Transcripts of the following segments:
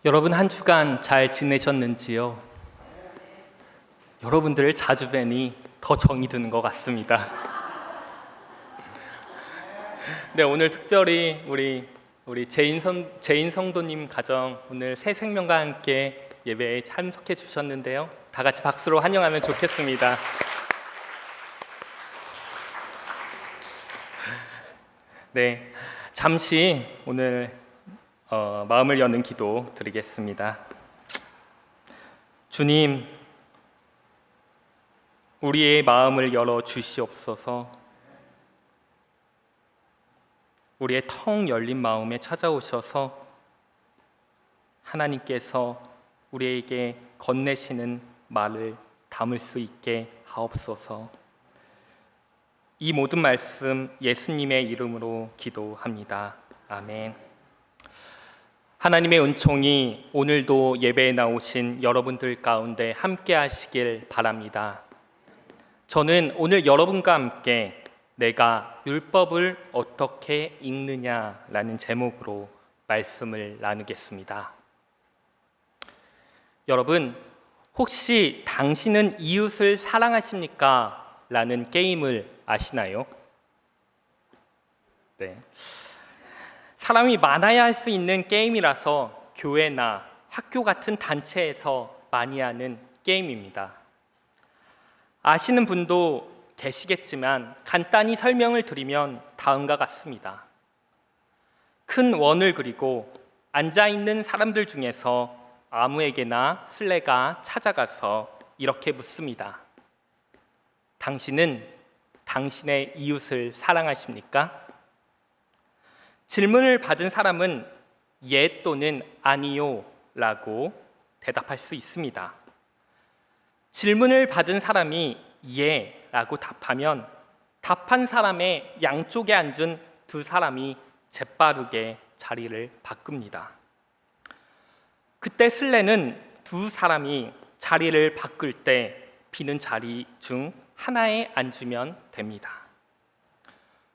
여러분 한 주간 잘 지내셨는지요? 여러분들을 자주 뵈니 더 정이 드는 것 같습니다. 네, 오늘 특별히 우리 제인 성도님 가정 오늘 새 생명과 함께 예배에 참석해 주셨는데요. 다 같이 박수로 환영하면 좋겠습니다. 네, 잠시 오늘 마음을 여는 기도 드리겠습니다. 주님, 우리의 마음을 열어 주시옵소서. 우리의 텅 열린 마음에 찾아오셔서 하나님께서 우리에게 건네시는 말을 담을 수 있게 하옵소서. 이 모든 말씀 예수님의 이름으로 기도합니다. 아멘. 하나님의 은총이 오늘도 예배에 나오신 여러분들 가운데 함께 하시길 바랍니다. 저는 오늘 여러분과 함께 내가 율법을 어떻게 읽느냐라는 제목으로 말씀을 나누겠습니다. 여러분, 혹시 당신은 이웃을 사랑하십니까? 라는 게임을 아시나요? 네. 사람이 많아야 할 수 있는 게임이라서 교회나 학교 같은 단체에서 많이 하는 게임입니다. 아시는 분도 계시겠지만 간단히 설명을 드리면 다음과 같습니다. 큰 원을 그리고 앉아있는 사람들 중에서 아무에게나 술래가 찾아가서 이렇게 묻습니다. 당신은 당신의 이웃을 사랑하십니까? 질문을 받은 사람은 예 또는 아니요 라고 대답할 수 있습니다. 질문을 받은 사람이 예 라고 답하면 답한 사람의 양쪽에 앉은 두 사람이 재빠르게 자리를 바꿉니다. 그때 술래는 두 사람이 자리를 바꿀 때 비는 자리 중 하나에 앉으면 됩니다.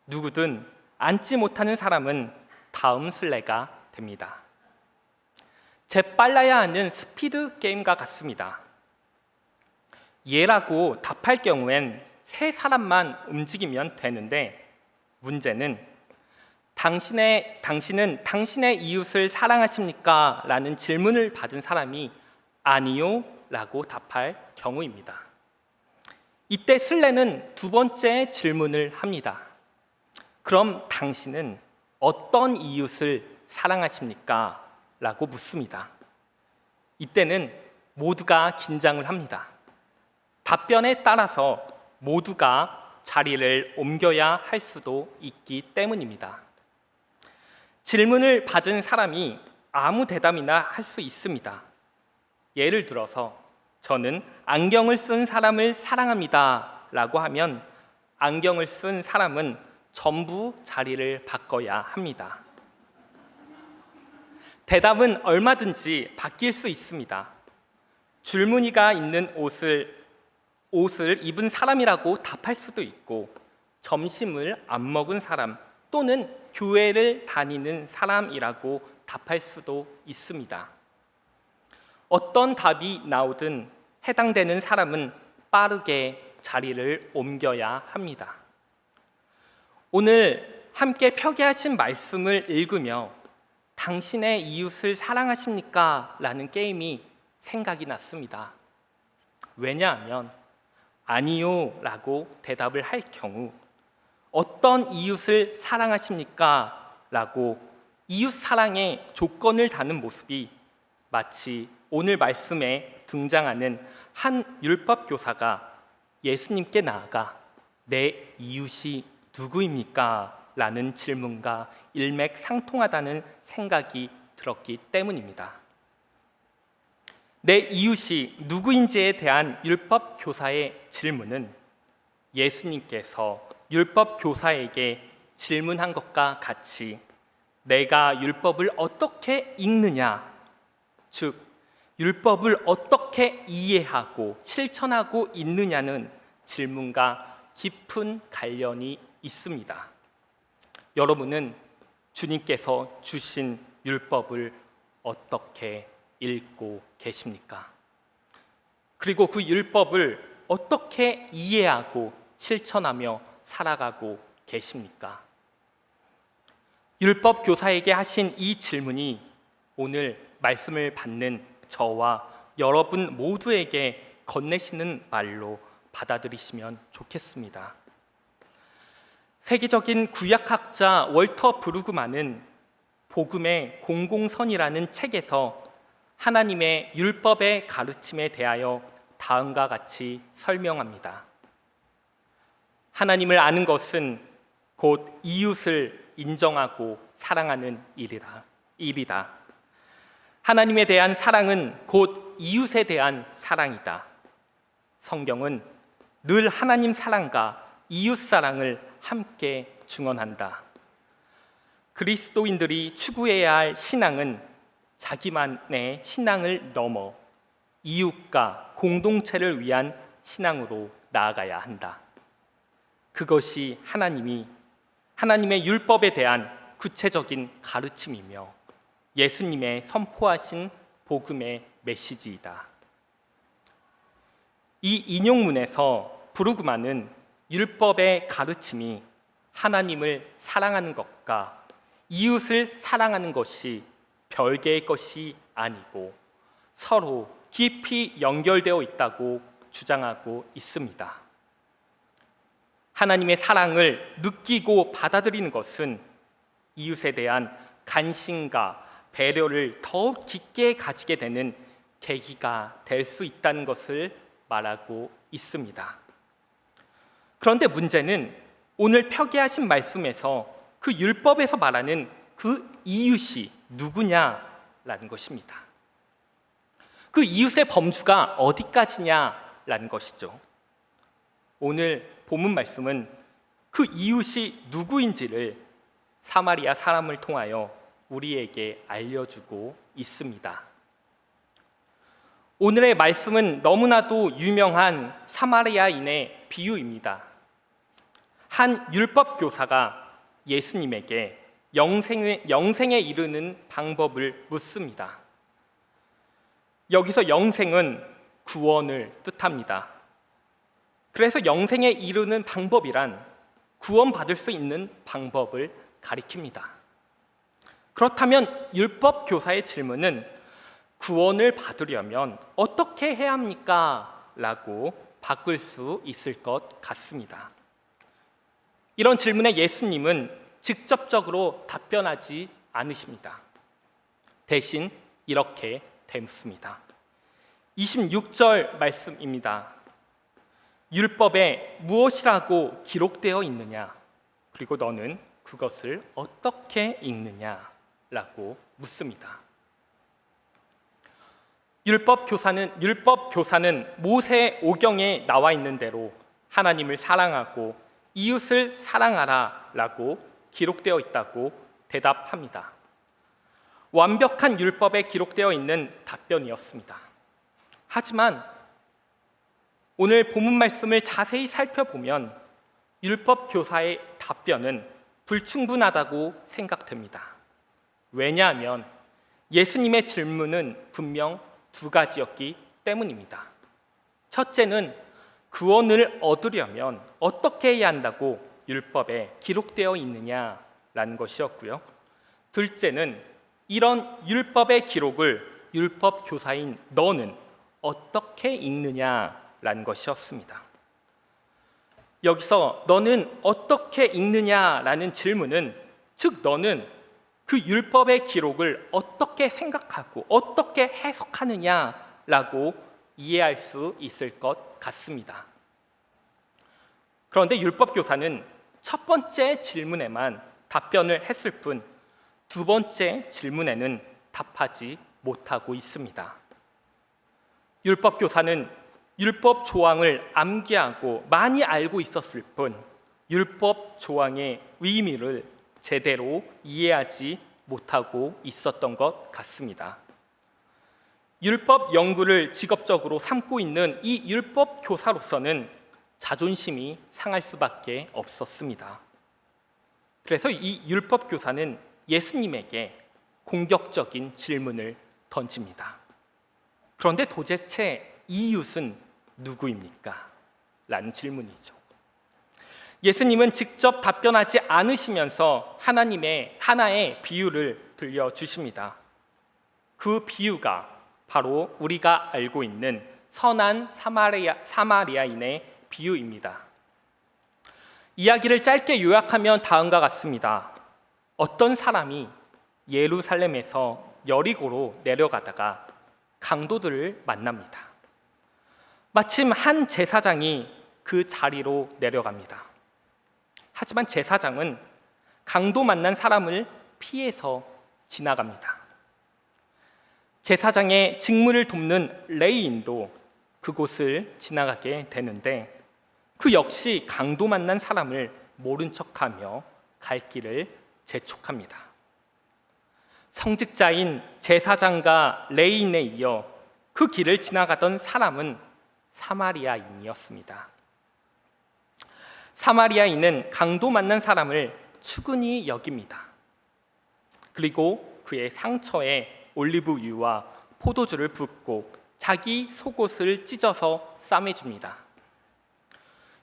누구든 앉지 못하는 사람은 다음 술래가 됩니다. 재빨라야 하는 스피드 게임과 같습니다. 예라고 답할 경우엔 세 사람만 움직이면 되는데 문제는 당신은 당신의 이웃을 사랑하십니까? 라는 질문을 받은 사람이 아니요 라고 답할 경우입니다. 이때 술래는 두 번째 질문을 합니다. 그럼 당신은 어떤 이웃을 사랑하십니까? 라고 묻습니다. 이때는 모두가 긴장을 합니다. 답변에 따라서 모두가 자리를 옮겨야 할 수도 있기 때문입니다. 질문을 받은 사람이 아무 대답이나 할 수 있습니다. 예를 들어서 저는 안경을 쓴 사람을 사랑합니다 라고 하면 안경을 쓴 사람은 전부 자리를 바꿔야 합니다. 대답은 얼마든지 바뀔 수 있습니다. 줄무늬가 있는 옷을 입은 사람이라고 답할 수도 있고 점심을 안 먹은 사람 또는 교회를 다니는 사람이라고 답할 수도 있습니다. 어떤 답이 나오든 해당되는 사람은 빠르게 자리를 옮겨야 합니다. 오늘 함께 표기하신 말씀을 읽으며 당신의 이웃을 사랑하십니까? 라는 게임이 생각이 났습니다. 왜냐하면 아니요 라고 대답을 할 경우 어떤 이웃을 사랑하십니까? 라고 이웃 사랑의 조건을 다는 모습이 마치 오늘 말씀에 등장하는 한 율법 교사가 예수님께 나아가 내 이웃이 누구입니까? 라는 질문과 일맥상통하다는 생각이 들었기 때문입니다. 내 이웃이 누구인지에 대한 율법 교사의 질문은 예수님께서 율법 교사에게 질문한 것과 같이 내가 율법을 어떻게 읽느냐, 즉 율법을 어떻게 이해하고 실천하고 있느냐는 질문과 깊은 관련이 있습니다. 여러분은 주님께서 주신 율법을 어떻게 읽고 계십니까? 그리고 그 율법을 어떻게 이해하고 실천하며 살아가고 계십니까? 율법 교사에게 하신 이 질문이 오늘 말씀을 받는 저와 여러분 모두에게 건네시는 말로 받아들이시면 좋겠습니다. 세계적인 구약학자 월터 브루그만은 복음의 공공선이라는 책에서 하나님의 율법의 가르침에 대하여 다음과 같이 설명합니다. 하나님을 아는 것은 곧 이웃을 인정하고 사랑하는 일이다. 하나님에 대한 사랑은 곧 이웃에 대한 사랑이다. 성경은 늘 하나님 사랑과 이웃 사랑을 함께 증언한다. 그리스도인들이 추구해야 할 신앙은 자기만의 신앙을 넘어 이웃과 공동체를 위한 신앙으로 나아가야 한다. 그것이 하나님의 율법에 대한 구체적인 가르침이며 예수님의 선포하신 복음의 메시지이다. 이 인용문에서 브루그만은 율법의 가르침이 하나님을 사랑하는 것과 이웃을 사랑하는 것이 별개의 것이 아니고 서로 깊이 연결되어 있다고 주장하고 있습니다. 하나님의 사랑을 느끼고 받아들이는 것은 이웃에 대한 관심과 배려를 더욱 깊게 가지게 되는 계기가 될 수 있다는 것을 말하고 있습니다. 그런데 문제는 오늘 표기하신 말씀에서 그 율법에서 말하는 그 이웃이 누구냐라는 것입니다. 그 이웃의 범주가 어디까지냐라는 것이죠. 오늘 본문 말씀은 그 이웃이 누구인지를 사마리아 사람을 통하여 우리에게 알려주고 있습니다. 오늘의 말씀은 너무나도 유명한 사마리아인의 비유입니다. 한 율법 교사가 예수님에게 영생에 이르는 방법을 묻습니다. 여기서 영생은 구원을 뜻합니다. 그래서 영생에 이르는 방법이란 구원받을 수 있는 방법을 가리킵니다. 그렇다면 율법 교사의 질문은 구원을 받으려면 어떻게 해야 합니까? 라고 바꿀 수 있을 것 같습니다. 이런 질문에 예수님은 직접적으로 답변하지 않으십니다. 대신 이렇게 묻습니다. 26절 말씀입니다. 율법에 무엇이라고 기록되어 있느냐? 그리고 너는 그것을 어떻게 읽느냐? 라고 묻습니다. 율법 교사는 모세 오경에 나와 있는 대로 하나님을 사랑하고 이웃을 사랑하라 라고 기록되어 있다고 대답합니다. 완벽한 율법에 기록되어 있는 답변이었습니다. 하지만 오늘 본문 말씀을 자세히 살펴보면 율법 교사의 답변은 불충분하다고 생각됩니다. 왜냐하면 예수님의 질문은 분명 두 가지였기 때문입니다. 첫째는 구원을 얻으려면 어떻게 해야 한다고 율법에 기록되어 있느냐라는 것이었고요. 둘째는 이런 율법의 기록을 율법 교사인 너는 어떻게 읽느냐라는 것이었습니다. 여기서 너는 어떻게 읽느냐라는 질문은 즉 너는 그 율법의 기록을 어떻게 생각하고 어떻게 해석하느냐라고 이해할 수 있을 것 같습니다. 그런데 율법 교사는 첫 번째 질문에만 답변을 했을 뿐 두 번째 질문에는 답하지 못하고 있습니다. 율법 교사는 율법 조항을 암기하고 많이 알고 있었을 뿐 율법 조항의 의미를 제대로 이해하지 못하고 있었던 것 같습니다. 율법 연구를 직업적으로 삼고 있는 이 율법 교사로서는 자존심이 상할 수밖에 없었습니다. 그래서 이 율법 교사는 예수님에게 공격적인 질문을 던집니다. 그런데 도대체 이웃은 누구입니까? 라는 질문이죠. 예수님은 직접 답변하지 않으시면서 하나의 비유를 들려주십니다. 그 비유가 바로 우리가 알고 있는 선한 사마리아인의 비유입니다. 이야기를 짧게 요약하면 다음과 같습니다. 어떤 사람이 예루살렘에서 여리고로 내려가다가 강도들을 만납니다. 마침 한 제사장이 그 자리로 내려갑니다. 하지만 제사장은 강도 만난 사람을 피해서 지나갑니다. 제사장의 직무를 돕는 레위인도 그곳을 지나가게 되는데 그 역시 강도 만난 사람을 모른 척하며 갈 길을 재촉합니다. 성직자인 제사장과 레위인에 이어 그 길을 지나가던 사람은 사마리아인이었습니다. 사마리아인은 강도 만난 사람을 측은히 여깁니다. 그리고 그의 상처에 올리브유와 포도주를 붓고 자기 속옷을 찢어서 싸매줍니다.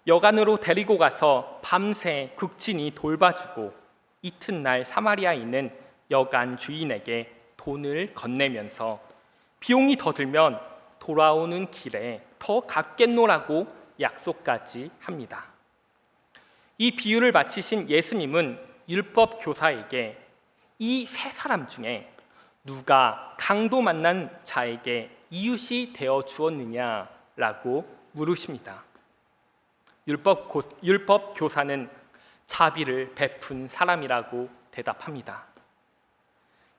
여간으로 데리고 가서 밤새 극진히 돌봐주고 이튿날 사마리아인은 여간 주인에게 돈을 건네면서 비용이 더 들면 돌아오는 길에 더 갚겠노라고 약속까지 합니다. 이 비유를 마치신 예수님은 율법 교사에게 이 세 사람 중에 누가 강도 만난 자에게 이웃이 되어 주었느냐라고 물으십니다. 율법 교사는 자비를 베푼 사람이라고 대답합니다.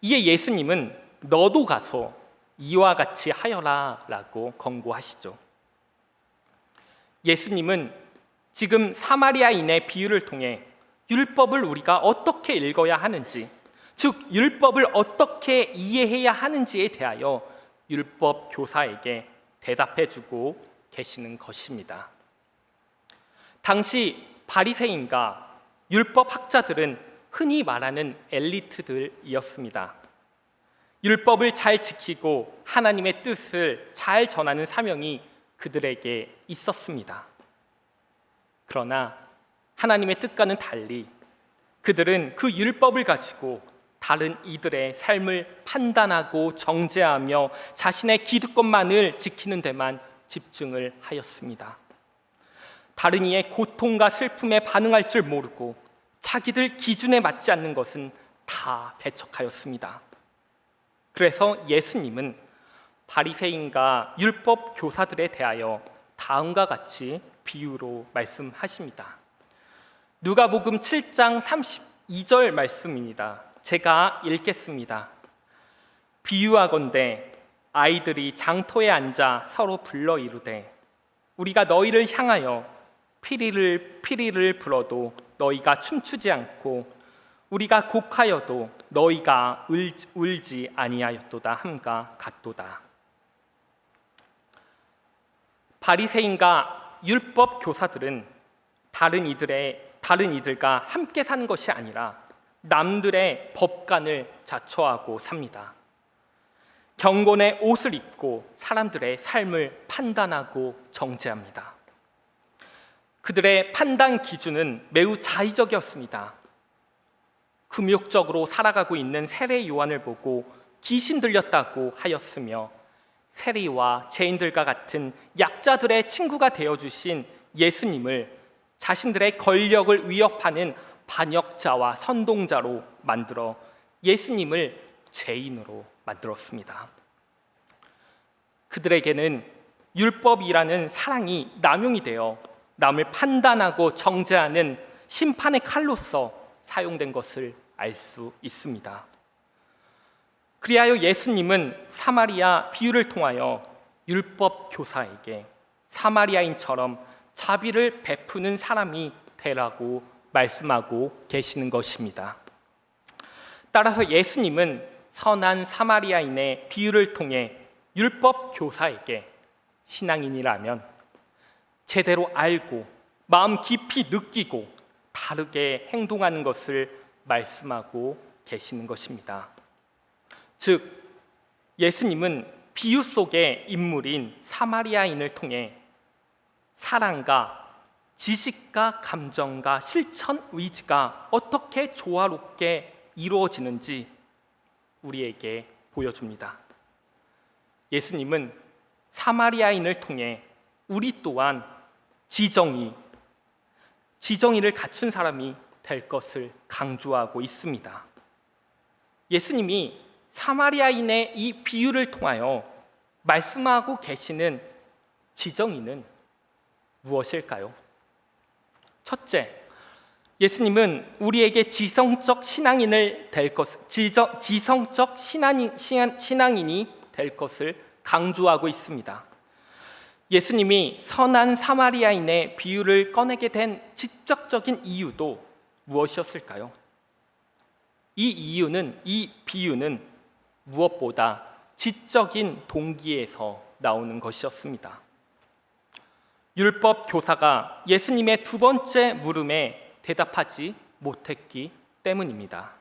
이에 예수님은 너도 가서 이와 같이 하여라 라고 권고하시죠. 예수님은 지금 사마리아인의 비유를 통해 율법을 우리가 어떻게 읽어야 하는지, 즉 율법을 어떻게 이해해야 하는지에 대하여 율법 교사에게 대답해주고 계시는 것입니다. 당시 바리새인과 율법 학자들은 흔히 말하는 엘리트들이었습니다. 율법을 잘 지키고 하나님의 뜻을 잘 전하는 사명이 그들에게 있었습니다. 그러나 하나님의 뜻과는 달리 그들은 그 율법을 가지고 다른 이들의 삶을 판단하고 정죄하며 자신의 기득권만을 지키는 데만 집중을 하였습니다. 다른 이의 고통과 슬픔에 반응할 줄 모르고 자기들 기준에 맞지 않는 것은 다 배척하였습니다. 그래서 예수님은 바리새인과 율법 교사들에 대하여 다음과 같이 비유로 말씀하십니다. 누가복음 7장 32절 말씀입니다. 제가 읽겠습니다. 비유하건대 아이들이 장터에 앉아 서로 불러 이르되 우리가 너희를 향하여 피리를 불어도 너희가 춤추지 않고 우리가 곡하여도 너희가 울지 아니하였도다 함과 같도다. 바리새인과 율법 교사들은 다른 이들과 함께 사는 것이 아니라 남들의 법관을 자처하고 삽니다. 경건의 옷을 입고 사람들의 삶을 판단하고 정죄합니다. 그들의 판단 기준은 매우 자의적이었습니다. 금욕적으로 살아가고 있는 세례 요한을 보고 귀신 들렸다고 하였으며 세리와 죄인들과 같은 약자들의 친구가 되어주신 예수님을 자신들의 권력을 위협하는 반역자와 선동자로 만들어 예수님을 죄인으로 만들었습니다. 그들에게는 율법이라는 사랑이 남용이 되어 남을 판단하고 정죄하는 심판의 칼로서 사용된 것을 알 수 있습니다. 그리하여 예수님은 사마리아 비유를 통하여 율법 교사에게 사마리아인처럼 자비를 베푸는 사람이 되라고 말씀하고 계시는 것입니다. 따라서 예수님은 선한 사마리아인의 비유를 통해 율법 교사에게 신앙인이라면 제대로 알고 마음 깊이 느끼고 다르게 행동하는 것을 말씀하고 계시는 것입니다. 즉 예수님은 비유 속의 인물인 사마리아인을 통해 사랑과 지식과 감정과 실천, 의지가 어떻게 조화롭게 이루어지는지 우리에게 보여줍니다. 예수님은 사마리아인을 통해 우리 또한 지정의를 갖춘 사람이 될 것을 강조하고 있습니다. 예수님이 사마리아인의 이 비유를 통하여 말씀하고 계시는 지정의는 무엇일까요? 첫째, 예수님은 우리에게 지성적 신앙인이 될 것을 강조하고 있습니다. 예수님이 선한 사마리아인의 비유를 꺼내게 된 직접적인 이유도 무엇이었을까요? 이 비유는 무엇보다 지적인 동기에서 나오는 것이었습니다. 율법 교사가 예수님의 두 번째 물음에 대답하지 못했기 때문입니다.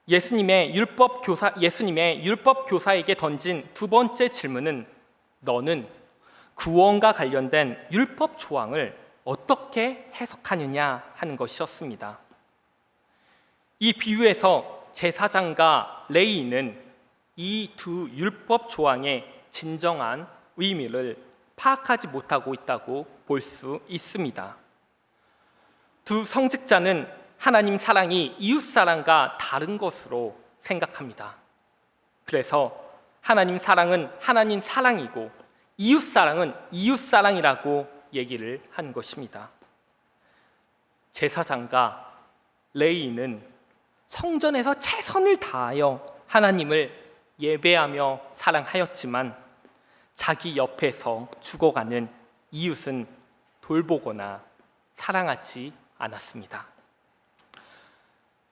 예수님의 율법 교사에게 던진 두 번째 질문은 너는 구원과 관련된 율법 조항을 어떻게 해석하느냐 하는 것이었습니다. 이 비유에서 제사장과 레위인은 이 두 율법 조항의 진정한 의미를 파악하지 못하고 있다고 볼 수 있습니다. 두 성직자는 하나님 사랑이 이웃 사랑과 다른 것으로 생각합니다. 그래서 하나님 사랑은 하나님 사랑이고 이웃 사랑은 이웃 사랑이라고 얘기를 한 것입니다. 제사장과 레위인은 성전에서 최선을 다하여 하나님을 예배하며 사랑하였지만 자기 옆에서 죽어가는 이웃은 돌보거나 사랑하지 않았습니다.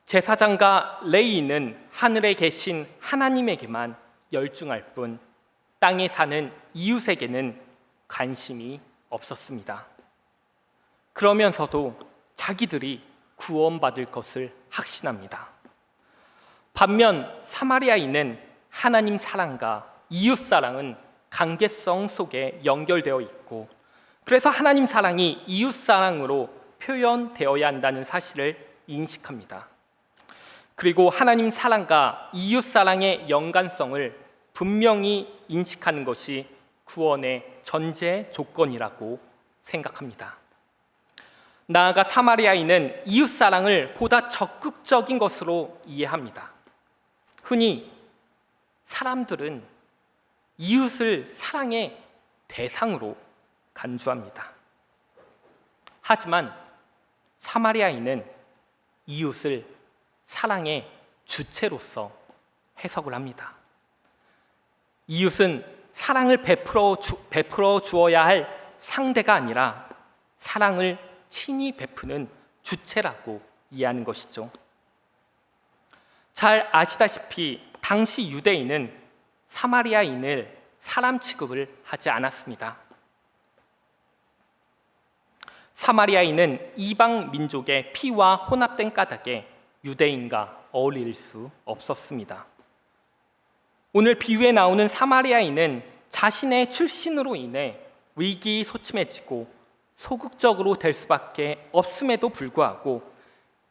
제사장과 레위인은 하늘에 계신 하나님에게만 열중할 뿐 땅에 사는 이웃에게는 관심이 없었습니다. 그러면서도 자기들이 구원받을 것을 확신합니다. 반면 사마리아인은 하나님 사랑과 이웃 사랑은 관계성 속에 연결되어 있고 그래서 하나님 사랑이 이웃 사랑으로 표현되어야 한다는 사실을 인식합니다. 그리고 하나님 사랑과 이웃 사랑의 연관성을 분명히 인식하는 것이 구원의 전제 조건이라고 생각합니다. 나아가 사마리아인은 이웃 사랑을 보다 적극적인 것으로 이해합니다. 흔히 사람들은 이웃을 사랑의 대상으로 간주합니다. 하지만 사마리아인은 이웃을 사랑의 주체로서 해석을 합니다. 이웃은 사랑을 베풀어 주어야 할 상대가 아니라 사랑을 친히 베푸는 주체라고 이해하는 것이죠. 잘 아시다시피 당시 유대인은 사마리아인을 사람 취급을 하지 않았습니다. 사마리아인은 이방 민족의 피와 혼합된 까닭에 유대인과 어울릴 수 없었습니다. 오늘 비유에 나오는 사마리아인은 자신의 출신으로 인해 위기소침해지고 소극적으로 될 수밖에 없음에도 불구하고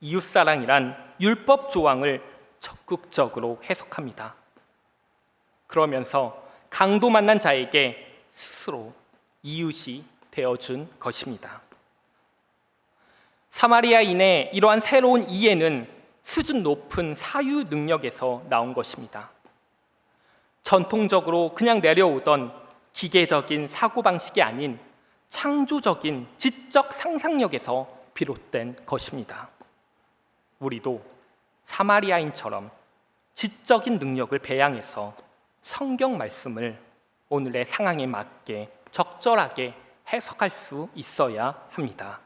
이웃사랑이란 율법 조항을 적극적으로 해석합니다. 그러면서 강도 만난 자에게 스스로 이웃이 되어준 것입니다. 사마리아인의 이러한 새로운 이해는 수준 높은 사유 능력에서 나온 것입니다. 전통적으로 그냥 내려오던 기계적인 사고방식이 아닌 창조적인 지적 상상력에서 비롯된 것입니다. 우리도 사마리아인처럼 지적인 능력을 배양해서 성경 말씀을 오늘의 상황에 맞게 적절하게 해석할 수 있어야 합니다.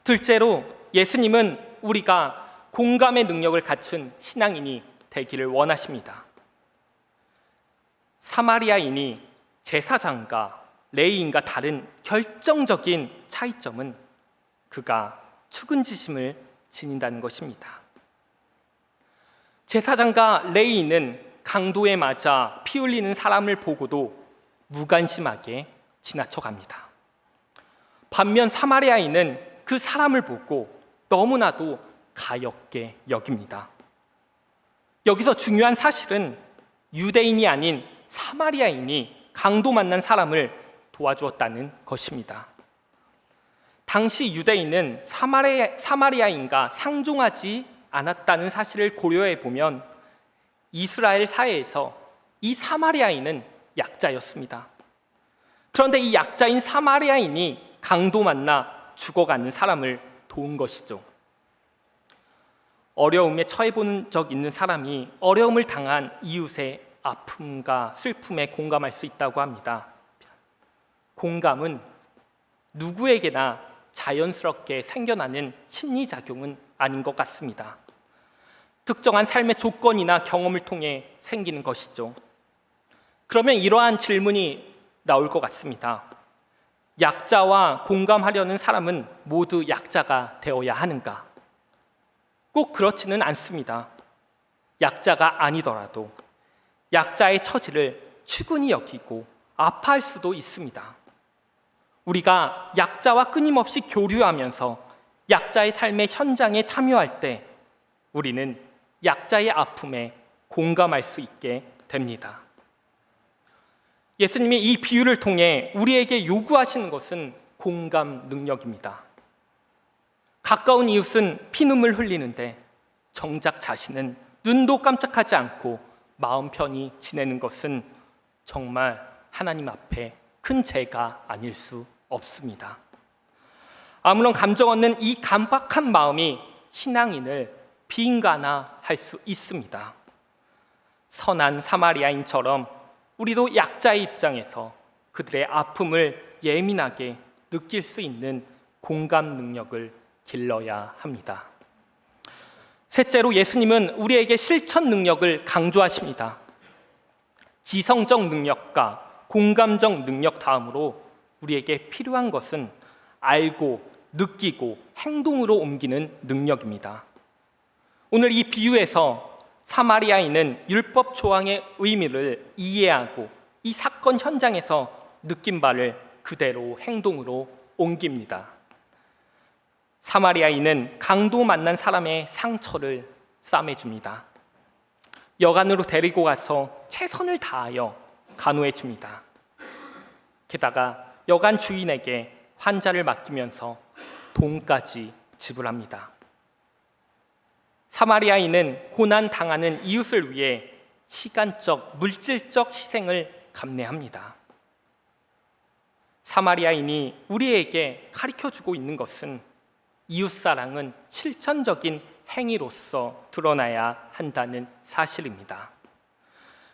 둘째로 예수님은 우리가 공감의 능력을 갖춘 신앙인이 되기를 원하십니다. 사마리아인이 제사장과 레위인과 다른 결정적인 차이점은 그가 측은지심을 지닌다는 것입니다. 제사장과 레위인은 강도에 맞아 피 흘리는 사람을 보고도 무관심하게 지나쳐갑니다. 반면 사마리아인은 그 사람을 보고 너무나도 가엾게 여깁니다. 여기서 중요한 사실은 유대인이 아닌 사마리아인이 강도 만난 사람을 도와주었다는 것입니다. 당시 유대인은 사마리아인과 상종하지 않았다는 사실을 고려해 보면 이스라엘 사회에서 이 사마리아인은 약자였습니다. 그런데 이 약자인 사마리아인이 강도 만나 죽어가는 사람을 도운 것이죠. 어려움에 처해 본 적 있는 사람이 어려움을 당한 이웃의 아픔과 슬픔에 공감할 수 있다고 합니다. 공감은 누구에게나 자연스럽게 생겨나는 심리작용은 아닌 것 같습니다. 특정한 삶의 조건이나 경험을 통해 생기는 것이죠. 그러면 이러한 질문이 나올 것 같습니다. 약자와 공감하려는 사람은 모두 약자가 되어야 하는가? 꼭 그렇지는 않습니다. 약자가 아니더라도 약자의 처지를 측은히 여기고 아파할 수도 있습니다. 우리가 약자와 끊임없이 교류하면서 약자의 삶의 현장에 참여할 때 우리는 약자의 아픔에 공감할 수 있게 됩니다. 예수님이 이 비유를 통해 우리에게 요구하시는 것은 공감 능력입니다. 가까운 이웃은 피눈물 흘리는데 정작 자신은 눈도 깜짝하지 않고 마음 편히 지내는 것은 정말 하나님 앞에 큰 죄가 아닐 수 없습니다. 아무런 감정 없는 이 감박한 마음이 신앙인을 비인간화할 수 있습니다. 선한 사마리아인처럼 우리도 약자의 입장에서 그들의 아픔을 예민하게 느낄 수 있는 공감 능력을 길러야 합니다. 셋째로 예수님은 우리에게 실천 능력을 강조하십니다. 지성적 능력과 공감적 능력 다음으로 우리에게 필요한 것은 알고 느끼고 행동으로 옮기는 능력입니다. 오늘 이 비유에서 사마리아인은 율법 조항의 의미를 이해하고 이 사건 현장에서 느낀 바를 그대로 행동으로 옮깁니다. 사마리아인은 강도 만난 사람의 상처를 싸매줍니다. 여관으로 데리고 가서 최선을 다하여 간호해 줍니다. 게다가 여관 주인에게 환자를 맡기면서 돈까지 지불합니다. 사마리아인은 고난 당하는 이웃을 위해 시간적, 물질적 희생을 감내합니다. 사마리아인이 우리에게 가르쳐주고 있는 것은 이웃사랑은 실천적인 행위로서 드러나야 한다는 사실입니다.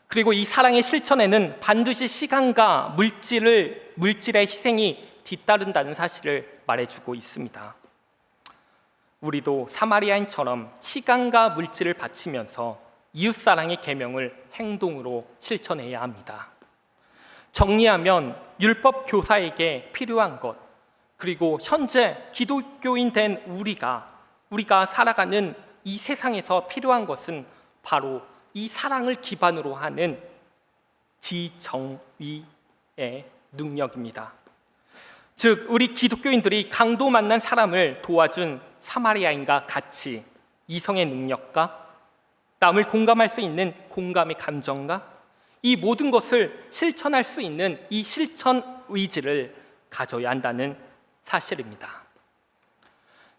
그리고 이 사랑의 실천에는 반드시 시간과 물질의 희생이 뒤따른다는 사실을 말해주고 있습니다. 우리도 사마리아인처럼 시간과 물질을 바치면서 이웃사랑의 계명을 행동으로 실천해야 합니다. 정리하면 율법 교사에게 필요한 것, 그리고 현재 기독교인 된 우리가 살아가는 이 세상에서 필요한 것은 바로 이 사랑을 기반으로 하는 지정의의 능력입니다. 즉, 우리 기독교인들이 강도 만난 사람을 도와준 사마리아인과 같이 이성의 능력과 남을 공감할 수 있는 공감의 감정과 이 모든 것을 실천할 수 있는 이 실천 의지를 가져야 한다는 사실입니다.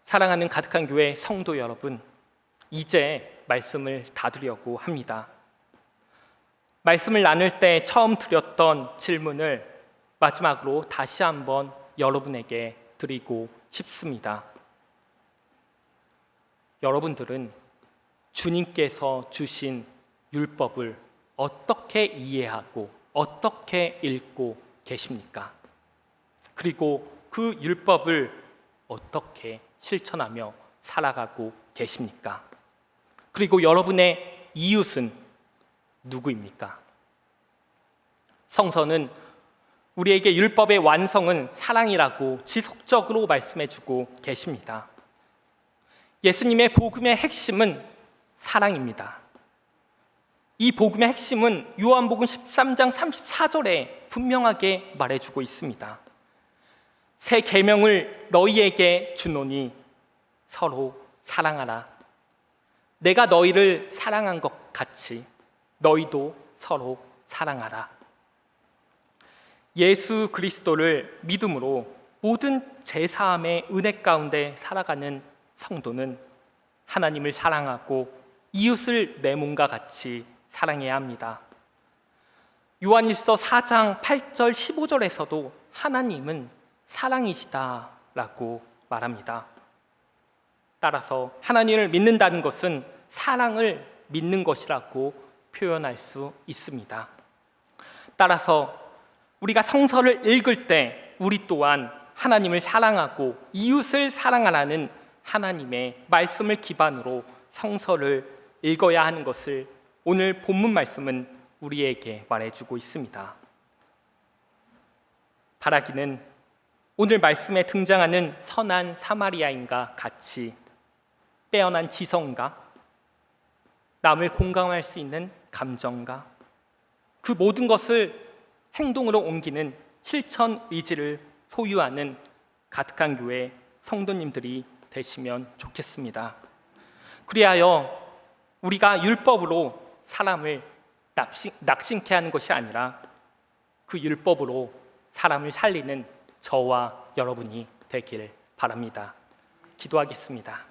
사랑하는 가득한 교회 성도 여러분, 이제 말씀을 닫으려고 합니다. 말씀을 나눌 때 처음 드렸던 질문을 마지막으로 다시 한번 여러분에게 드리고 싶습니다. 여러분들은 주님께서 주신 율법을 어떻게 이해하고 어떻게 읽고 계십니까? 그리고 그 율법을 어떻게 실천하며 살아가고 계십니까? 그리고 여러분의 이웃은 누구입니까? 성서는 우리에게 율법의 완성은 사랑이라고 지속적으로 말씀해주고 계십니다. 예수님의 복음의 핵심은 사랑입니다. 이 복음의 핵심은 요한복음 13장 34절에 분명하게 말해주고 있습니다. 새 계명을 너희에게 주노니 서로 사랑하라. 내가 너희를 사랑한 것 같이 너희도 서로 사랑하라. 예수 그리스도를 믿음으로 모든 죄사함의 은혜 가운데 살아가는 성도는 하나님을 사랑하고 이웃을 내 몸과 같이 사랑해야 합니다. 요한일서 4장 8절 15절에서도 하나님은 사랑이시다라고 말합니다. 따라서 하나님을 믿는다는 것은 사랑을 믿는 것이라고 표현할 수 있습니다. 따라서 우리가 성서를 읽을 때 우리 또한 하나님을 사랑하고 이웃을 사랑하라는 하나님의 말씀을 기반으로 성서를 읽어야 하는 것을 오늘 본문 말씀은 우리에게 말해주고 있습니다. 바라기는 오늘 말씀에 등장하는 선한 사마리아인과 같이 빼어난 지성과 남을 공감할 수 있는 감정과 그 모든 것을 행동으로 옮기는 실천 의지를 소유하는 가득한 교회 성도님들이 되시면 좋겠습니다. 그리하여 우리가 율법으로 사람을 낙심케 하는 것이 아니라 그 율법으로 사람을 살리는 저와 여러분이 되길 바랍니다. 기도하겠습니다.